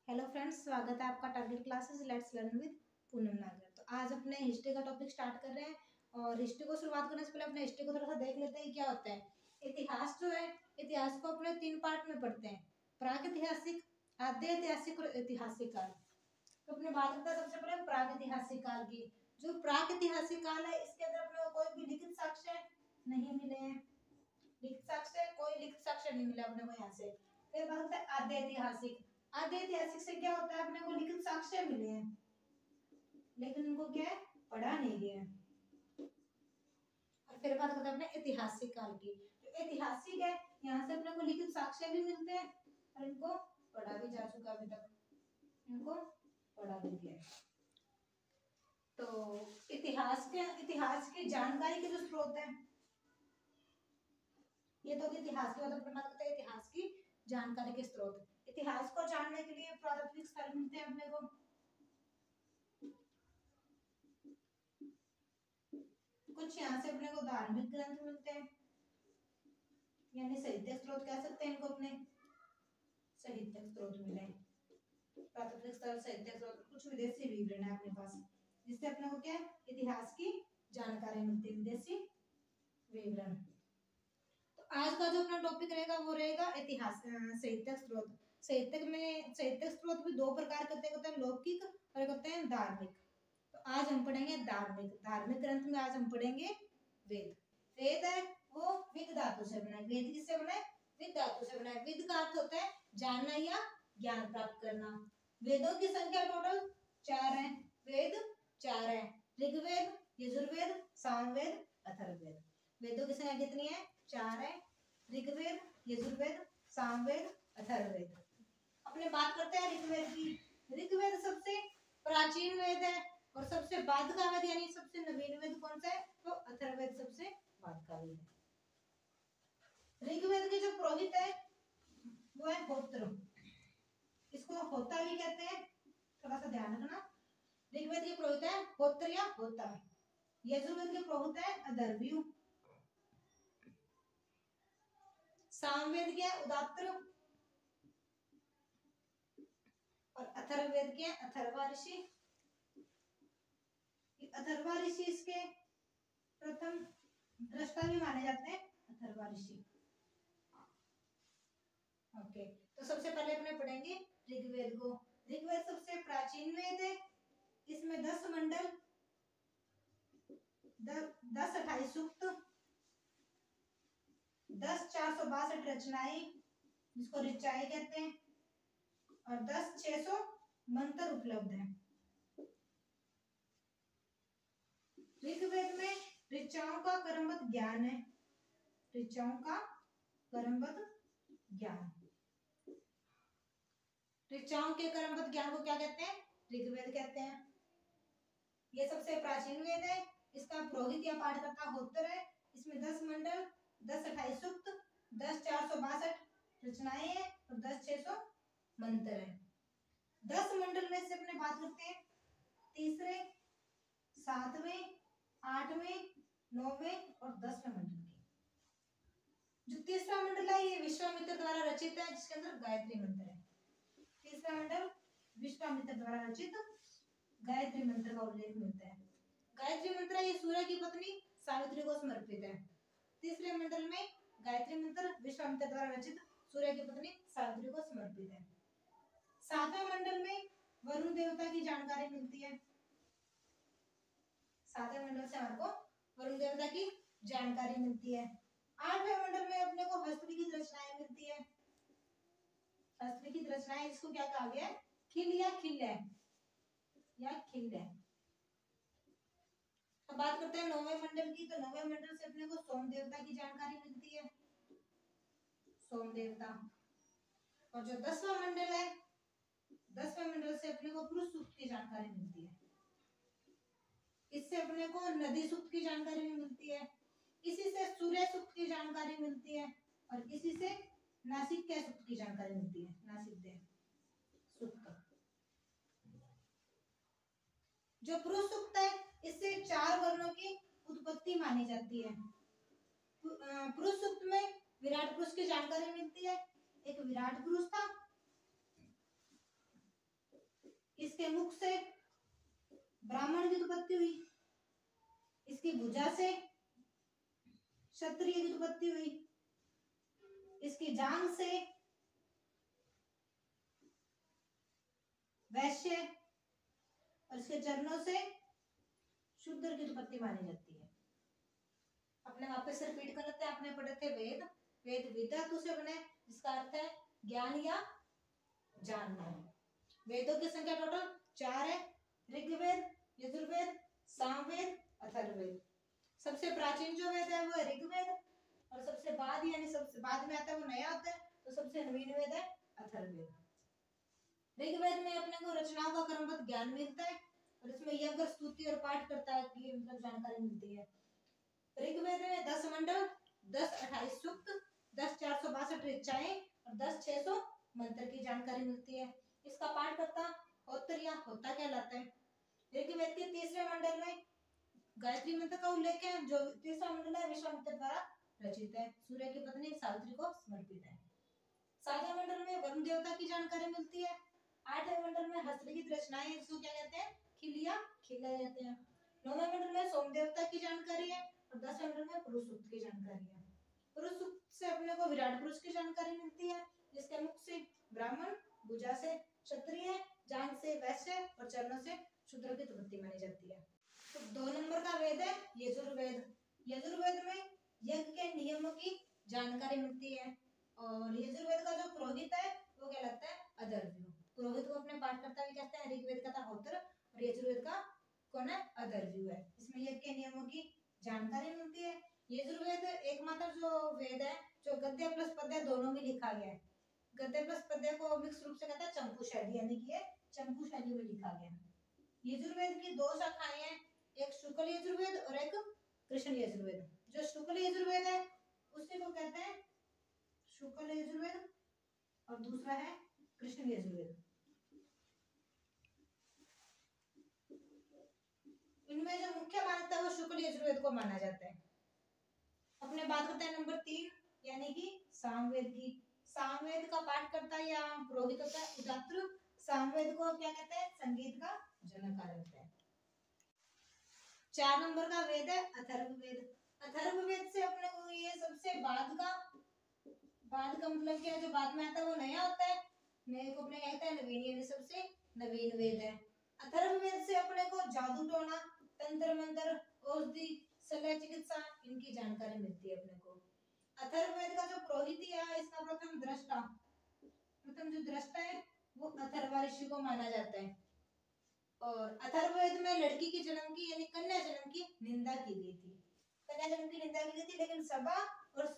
Hello friends, स्वागत है आपका target classes let's learn with Poonam नागर। तो आज अपने हिस्ट्री का टॉपिक स्टार्ट कर रहे हैं। और हिस्ट्री को शुरुआत करने से पहले अपने हिस्ट्री को थोड़ा सा देख लेते हैं क्या होता है। इतिहास जो है, इतिहास को अपने 3 पार्ट में पढ़ते हैं, प्रागैतिहासिक, आद्य ऐतिहासिक और ऐतिहासिक काल। तो अपने बात करते हैं सबसे पहले प्रागैतिहासिक काल की। जो प्रागैतिहासिक काल है, इसके अंदर अपने को कोई भी लिखित साक्ष्य नहीं मिले हैं। लिखित साक्ष्य, कोई लिखित साक्ष्य नहीं मिला अपने को यहाँ से। फिर बात करते हैं आद्य ऐतिहासिक। आद्य ऐतिहासिक से क्या होता है, अपने को लिखित साक्ष्य मिले हैं लेकिन उनको क्या है, पढ़ा नहीं गया। और फिर बात करते हैं अपने ऐतिहासिक काल की। जो ऐतिहासिक है, यहाँ से अपने को लिखित साक्ष्य भी मिलते हैं और इनको पढ़ा भी जा चुका अभी तक, इनको पढ़ा भी गया। तो इतिहास की जानकारी के जो स्रोत है, ये तो इतिहास की बात करते हैं। इतिहास की जानकारी के स्रोत, इतिहास को जानने के लिए प्राथमिक स्थल मिलते हैं अपने को। कुछ यहाँ से अपने को धार्मिक ग्रंथ मिलते हैं, यानी साहित्य स्रोत कह सकते हैं इनको, अपने साहित्य स्रोत मिले। प्राथमिक स्थल, साहित्य स्रोत, कुछ विदेशी विवरण है अपने पास, जिससे अपने को क्या है, इतिहास की जानकारी मिलती है, विदेशी विवरण। तो आज का जो अपना टॉपिक रहेगा वो रहेगा इतिहास, साहित्य स्रोत। साहित्य स्रोत भी 2 प्रकार के होते हैं, लौकिक और एक होते हैं धार्मिक। तो आज हम पढ़ेंगे धार्मिक ग्रंथ में आज हम पढ़ेंगे वेद। वेद है वो विद धातु से बना है। वेद किससे बना है? विद धातु से बना है। विद का अर्थ होता है जानना या ज्ञान प्राप्त करना। वेदों की संख्या टोटल 4 है। वेद 4 है, ऋग्वेद, यजुर्वेद, सामवेद, अथर्ववेद। वेदों की संख्या कितनी है? 4 है। ऋग्वेद, यजुर्वेद, सामवेद, अथर्ववेद। अपने बात करते हैं ऋग्वेद की। ऋग्वेद सबसे प्राचीन वेद है और सबसे बाद का वेद यानी सबसे नवीन वेद कौन सा है? तो अथर्ववेद सबसे बाद का वेद है। ऋग्वेद के जो पुरोहित है वो है होत्र, इसको होता भी कहते हैं, थोड़ा सा ध्यान रखना। ऋग्वेद के पुरोहित है होत्र या होता। यजुर्वेद के पुरोहित है अदर्व्यु। सामवेद के उदात्र और अथर्ववेद के अथर्वा ऋषि। अथर्वा ऋषि इसके प्रथम दृष्टा भी माने जाते हैं, अथर्वा ऋषि। ओके, तो सबसे पहले अपने पढ़ेंगे ऋग्वेद को। ऋग्वेद सबसे प्राचीन वेद है। इसमें 10 मंडल, 10-28 सूक्त, 10-462 रचनाएं जिसको ऋचाएं कहते हैं और 10-600 मंत्र उपलब्ध हैं। ऋग्वेद में ऋचाओं का क्रमबद्ध ज्ञान है। ऋचाओं का क्रमबद्ध ज्ञान, ऋचाओं के क्रमबद्ध ज्ञान को क्या कहते हैं? ऋग्वेद कहते हैं। ये सबसे प्राचीन वेद है। इसका पुरोहित या पाठकर्ता होत्र है। इसमें 10 मंडल, 10-28 सूक्त, 10-462 रचनाएं हैं और 10-600 मंत्र है। 10 मंडल में से अपने बात करते हैं तीसरे, 7वें, 8वें, 9वें और 10वें मंडल की। जो तीसरा मंडल है ये विश्वामित्र द्वारा रचित है, जिसके अंदर गायत्री मंत्र है। तीसरा मंडल विश्वामित्र द्वारा रचित गायत्री मंत्र का उल्लेख मिलता है। गायत्री मंत्र ये सूर्य की पत्नी सावित्री को समर्पित है। तीसरे मंडल में गायत्री मंत्र विश्वामित्र द्वारा रचित सूर्य की पत्नी सावित्री को समर्पित है। 7वें मंडल में वरुण देवता की जानकारी मिलती है। 7वें मंडल से हमको वरुण देवता की जानकारी मिलती है। 8वें मंडल में अपने को हस्तलिखित रचनाएं मिलती है। हस्तलिखित रचनाएं जिसको क्या कहा गया है? खिल या खिल्य या खिल्य। अब बात करते हैं 9वें मंडल की। तो 9वें मंडल से अपने को सोम देवता की जानकारी मिलती है, सोम देवता। और जो 10वां मंडल है, 10वें मंडल से अपने को पुरुष सूक्त की जानकारी मिलती है। इससे अपने को नदी सूक्त की जानकारी भी मिलती है। इसी से सूर्य सूक्त की जानकारी मिलती है और इसी से नासिक सूक्त की जानकारी मिलती है। नासिक सूक्त जो पुरुष सूक्त है, इससे 4 वर्णों की उत्पत्ति मानी जाती है। पुरुष सूक्त में विराट पुरुष की जानकारी मिलती है। एक विराट पुरुष था, इसके मुख से ब्राह्मण की उत्पत्ति हुई, इसकी भुजा से क्षत्रिय की उत्पत्ति हुई, इसकी जांघ से वैश्य और इसके चरणों से शूद्र की उत्पत्ति मानी जाती है। अपने वापस से रिपीट कर लेते हैं। आपने पढ़े थे वेद, वेद विद्या से बने, जिसका अर्थ है ज्ञान या जानना। वेदों की संख्या टोटल 4 है, ऋग्वेद, यजुर्वेद, सामवेद, अथर्ववेद। सबसे प्राचीन जो वेद है वो है ऋग्वेद, और सबसे बाद यानी सबसे बाद में आता है वो नया होता है, तो सबसे नवीन वेद है अथर्ववेद। ऋग्वेद में अपने को रचनाओं का क्रमबद्ध ज्ञान मिलता है, और इसमें यज्ञ, स्तुति और पाठ करता है की मतलब जानकारी मिलती है। ऋग्वेद में 10 मंडल, 10 28 सूक्त, 10 462 ऋचाएं और 10 600 मंत्र की जानकारी मिलती है। इसका पाठ करता होत्र या होता कहलाता है। ऋग्वेद के तीसरे मंडल में गायत्री मंत्र का उल्लेख है, जो तीसरा मंडल है विश्वामित्र द्वारा रचित है, सूर्य की पत्नी सावित्री को समर्पित है। 7वें मंडल में वरुण देवता की जानकारी मिलती है। 8वें मंडल में हस्तलिखित रचनाएं, इसको क्या कहते हैं, खिलिया खिलाए जाते हैं। 9वें मंडल में सोम देवता की जानकारी है, और 10वें मंडल में पुरुष सूक्त की जानकारी है। पुरुष सूक्त से अपने को विराट पुरुष की जानकारी मिलती है, जिसके मुख से ब्राह्मण, भुजा से क्षत्रिय, जांघ से वैश्य और चरणों से शूद्र की उत्पत्ति मानी जाती है। तो 2 नंबर का वेद है यजुर्वेद। यजुर्वेद में यज्ञ के नियमों की जानकारी मिलती है, और यजुर्वेद का जो पुरोहित है वो कहलाता है अदर्व्यु। पुरोहित को अपने पाठ करता हुए कहते हैं। ऋग्वेद का था होत्र और यजुर्वेद का कौन है, अदर्व्यु है। इसमें यज्ञ के नियमों की जानकारी मिलती है। यजुर्वेद एकमात्र जो वेद है जो गद्य प्लस पद्य दोनों में लिखा गया है। गद्य प्लस पद्य को मिक्स रूप से कहता है चंपू शैली, यानी कि ये चंपू शैली में लिखा गया है। यजुर्वेद की 2 शाखाएं हैं, एक शुक्ल यजुर्वेद और एक कृष्ण यजुर्वेद। जो शुक्ल यजुर्वेद है उसी को कहते हैं शुक्ल यजुर्वेद, और दूसरा है कृष्ण यजुर्वेद। इनमें जो मुख्य मान्यता है वो शुक्ल यजुर्वेद को माना जाता है। अपने बात करते हैं नंबर 3 यानी कि सामवेद की। सामवेद का पाठ करता या पुरोहित होता है उदात्र। सामवेद को क्या कहते हैं, संगीत का जनक कहा जाता है। 4 नंबर का वेद है अथर्ववेद। अथर्ववेद से अपने को ये सबसे बाद का मतलब क्या है, जो बाद में आता है वो नया होता है, नए को अपने कहते हैं नवीन, यानी सबसे नवीन वेद है। अथर्ववेद से अपने को जादू टोना, तंत्र मंत्र, औषधि, शल्य चिकित्सा इनकी जानकारी मिलती है अपने को। अथर्ववेद का जो पुरोहित है इसका प्रथम जो दृष्टा है वो अथर्व ऋषि को माना जाता है। और अथर्ववेद में लड़की की जन्म की यानी कन्या जन्म की निंदा की गई थी। कन्या जन्म की निंदा की गई थी, लेकिन सभा और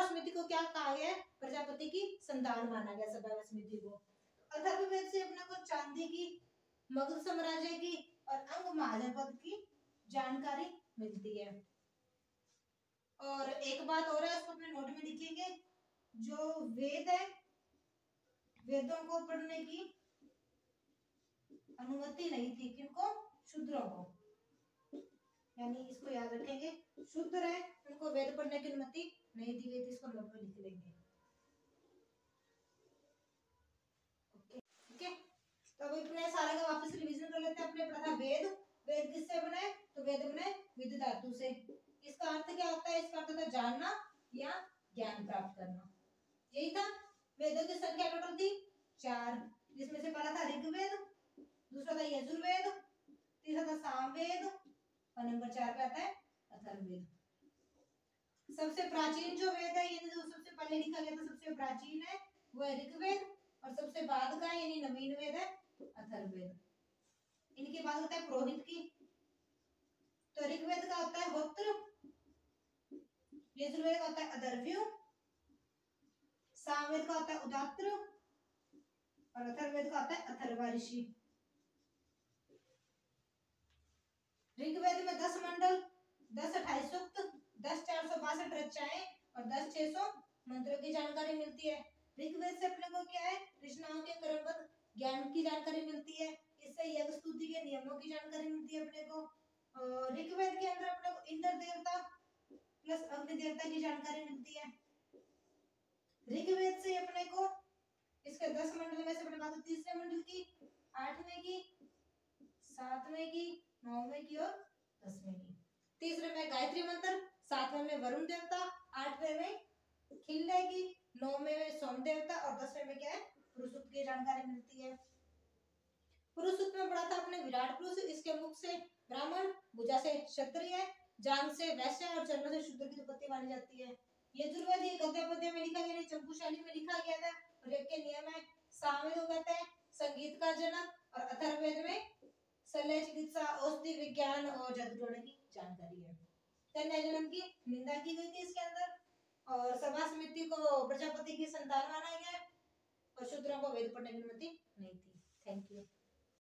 समिति को क्या कहा गया, प्रजापति की संतान माना गया सभा और समिति को। अथर्ववेद से अपने को चांदी की, मगध साम्राज्य की और अंग महाजनपद की जानकारी मिलती है। और एक बात और है, उसको अपने नोट में लिखेंगे, जो वेद है वेदों को पढ़ने की अनुमति नहीं थी, किनको, शूद्रों को, यानी इसको याद रखेंगे, शूद्र है उनको वेद पढ़ने की अनुमति नहीं दी गई थी, इसको नोट में लिख लेंगे। ओके, तो अभी अपने सारे का वापस रिवीजन कर लेते हैं। अपने पढ़ा था वेद, वेद किससे बने, तो वेद बने विद धातु से। इसका अर्थ क्या होता है, इसका अर्थ होता है जानना या ज्ञान प्राप्त करना, यही था। वेदों की संख्या टोटल थी 4, जिसमें से पहला था ऋग्वेद, दूसरा था यजुर्वेद, तीसरा था सामवेद, और नंबर 4 पे आता है अथर्ववेद। सबसे प्राचीन जो वेद है, यानी जो सबसे पहले लिखा गया था, सबसे प्राचीन है वो है ऋग्वेद, और सबसे बाद का यानी नवीन वेद है अथर्ववेद। इनकी बात होता है पुरोहित की, तो ऋग्वेद का होता है होत्र, यजुर्वेद का होता है अदर्व्यु, सामवेद का होता है उदात्र, और अथर्ववेद का होता है अथर्व ऋषि। ऋग्वेद में 10 मंडल, 10 28 सूक्त, 10 462 रचनाएं और 10 600 मंत्रों की जानकारी मिलती है। ऋग्वेद से अपने को क्या है, रचनाओं के क्रमबद्ध ज्ञान की जानकारी मिलती है। इससे यज्ञ स्तुति के नियमों की जानकारी मिलती है अपने को। और ऋग्वेद के अंदर अपने को इंद्र देवता प्लस अग्नि देवता की जानकारी मिलती है। ऋग्वेद से अपने को इसके 10 मंडल में से अपने पास तीसरे मंडल की 8वें की, 7वें की, 9वें की और 10वें की। तीसरे में गायत्री मंत्र, 7वें में वरुण देवता, 8वें में खिल्ले की, 9वें में सोम देवता और 10वें में क्या है पुरुष सूक्त की जानकारी मिलती है। पुरुष सूक्त में पढ़ा था अपने विराट पुरुष, इसके मुख से ब्राह्मण, भुजा से क्षत्रिय, जांग से वैश्य और चरणों से शूद्र की उत्पत्ति मानी जाती है। यजुर्वेद गद्य पद्य में लिखा गया, चंपू शैली में लिखा गया था। और एक के नियम है, सामवेद को कहते हैं संगीत का जनक और अथर्ववेद में शल्य चिकित्सा, औषधि विज्ञान और जादू टोने की जानकारी है। कन्या जन्म की निंदा की गई थी इसके अंदर, और सभा समिति को प्रजापति की संतान माना गया और शूद्रों को वेद पढ़ने की अनुमति नहीं थी। Thank you.